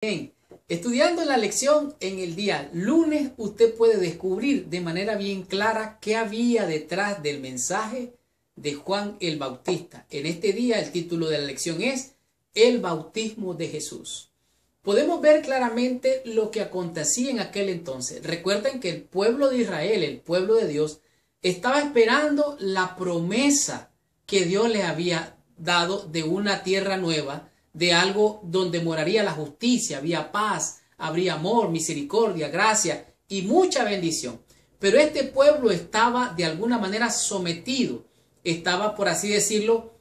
Bien, estudiando la lección en el día lunes, usted puede descubrir de manera bien clara qué había detrás del mensaje de Juan el Bautista. En este día el título de la lección es El bautismo de Jesús. Podemos ver claramente lo que acontecía en aquel entonces. Recuerden que el pueblo de Israel, el pueblo de Dios, estaba esperando la promesa que Dios les había dado de una tierra nueva, de algo donde moraría la justicia, había paz, habría amor, misericordia, gracia y mucha bendición. Pero este pueblo estaba de alguna manera sometido, estaba, por así decirlo,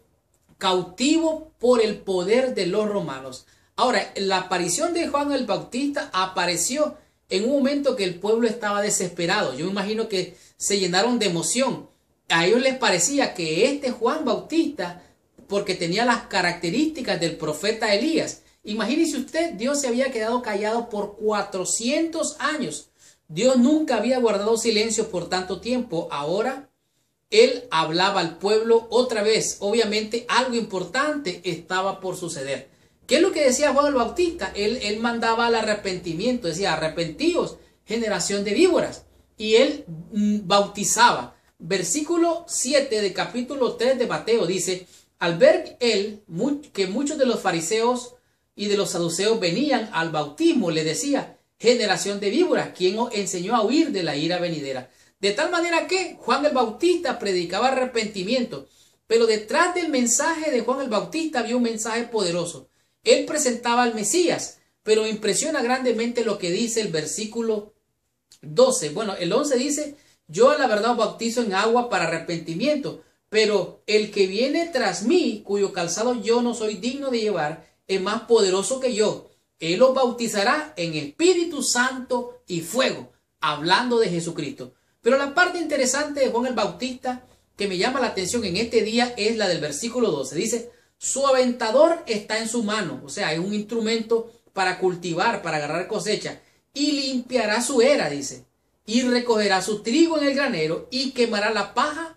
cautivo por el poder de los romanos. Ahora, la aparición de Juan el Bautista apareció en un momento que el pueblo estaba desesperado. Yo me imagino que se llenaron de emoción. A ellos les parecía que este Juan Bautista, porque tenía las características del profeta Elías. Imagínese usted, Dios se había quedado callado por 400 años. Dios nunca había guardado silencio por tanto tiempo. Ahora Él hablaba al pueblo otra vez. Obviamente algo importante estaba por suceder. ¿Qué es lo que decía Juan el Bautista? Él mandaba al arrepentimiento. Decía, arrepentíos, generación de víboras. Y él bautizaba. Versículo 7 de capítulo 3 de Mateo dice: al ver él que muchos de los fariseos y de los saduceos venían al bautismo, le decía, generación de víboras, ¿quién os enseñó a huir de la ira venidera? De tal manera que Juan el Bautista predicaba arrepentimiento, pero detrás del mensaje de Juan el Bautista había un mensaje poderoso. Él presentaba al Mesías, pero me impresiona grandemente lo que dice el versículo 12. Bueno, el 11 dice, yo a la verdad os bautizo en agua para arrepentimiento, pero el que viene tras mí, cuyo calzado yo no soy digno de llevar, es más poderoso que yo. Él os bautizará en Espíritu Santo y fuego, hablando de Jesucristo. Pero la parte interesante de Juan el Bautista que me llama la atención en este día es la del versículo 12. Dice, su aventador está en su mano, o sea, es un instrumento para cultivar, para agarrar cosecha, y limpiará su era, dice, y recogerá su trigo en el granero y quemará la paja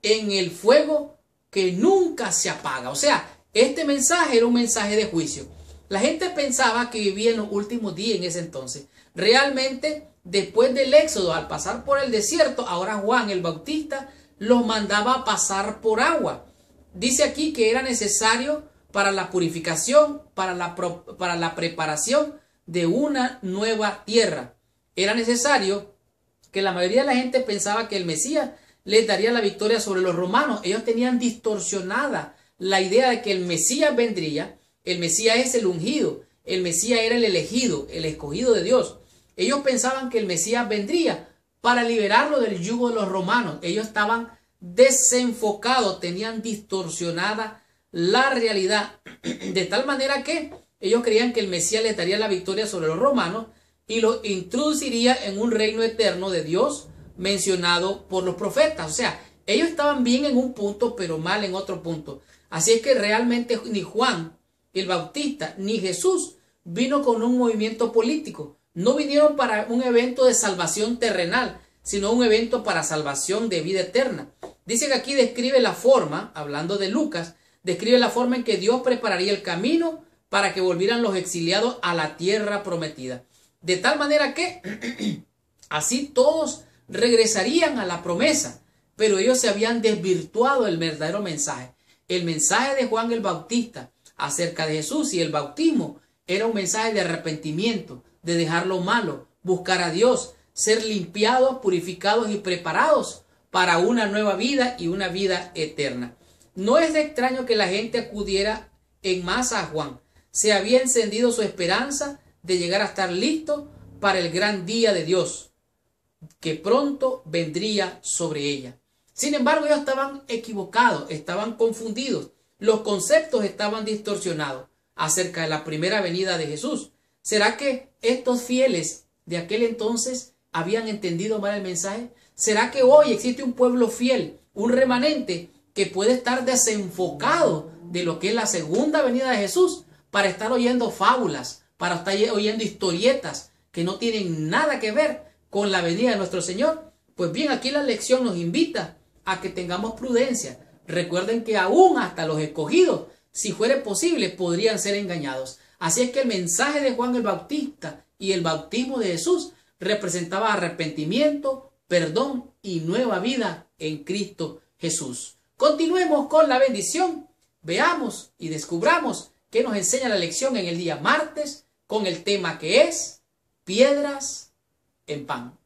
en el fuego que nunca se apaga. O sea, este mensaje era un mensaje de juicio. La gente pensaba que vivía en los últimos días en ese entonces. Realmente, después del éxodo, al pasar por el desierto, ahora Juan el Bautista los mandaba a pasar por agua. Dice aquí que era necesario para la purificación, para la preparación de una nueva tierra. Era necesario que la mayoría de la gente pensaba que el Mesías les daría la victoria sobre los romanos. Ellos tenían distorsionada la idea de que el Mesías vendría. El Mesías es el ungido. El Mesías era el elegido, el escogido de Dios. Ellos pensaban que el Mesías vendría para liberarlo del yugo de los romanos. Ellos estaban desenfocados, tenían distorsionada la realidad. De tal manera que ellos creían que el Mesías les daría la victoria sobre los romanos y lo introduciría en un reino eterno de Dios mencionado por los profetas. O sea, ellos estaban bien en un punto, pero mal en otro punto. Así es que realmente ni Juan el Bautista ni Jesús vino con un movimiento político. No vinieron para un evento de salvación terrenal, sino un evento para salvación de vida eterna. Dice que aquí describe la forma, hablando de Lucas, describe la forma en que Dios prepararía el camino para que volvieran los exiliados a la tierra prometida. De tal manera que así todos regresarían a la promesa, pero ellos se habían desvirtuado del verdadero mensaje. El mensaje de Juan el Bautista acerca de Jesús y el bautismo era un mensaje de arrepentimiento, de dejar lo malo, buscar a Dios, ser limpiados, purificados y preparados para una nueva vida y una vida eterna. No es de extraño que la gente acudiera en masa a Juan. Se había encendido su esperanza de llegar a estar listo para el gran día de Dios, que pronto vendría sobre ella. Sin embargo, ellos estaban equivocados, estaban confundidos. Los conceptos estaban distorsionados acerca de la primera venida de Jesús. ¿Será que estos fieles de aquel entonces habían entendido mal el mensaje? ¿Será que hoy existe un pueblo fiel, un remanente que puede estar desenfocado de lo que es la segunda venida de Jesús para estar oyendo fábulas, para estar oyendo historietas que no tienen nada que ver con la venida de nuestro Señor? Pues bien, aquí la lección nos invita a que tengamos prudencia. Recuerden que aún hasta los escogidos, si fuera posible, podrían ser engañados. Así es que el mensaje de Juan el Bautista y el bautismo de Jesús representaba arrepentimiento, perdón y nueva vida en Cristo Jesús. Continuemos con la bendición. Veamos y descubramos qué nos enseña la lección en el día martes con el tema que es piedras en pan.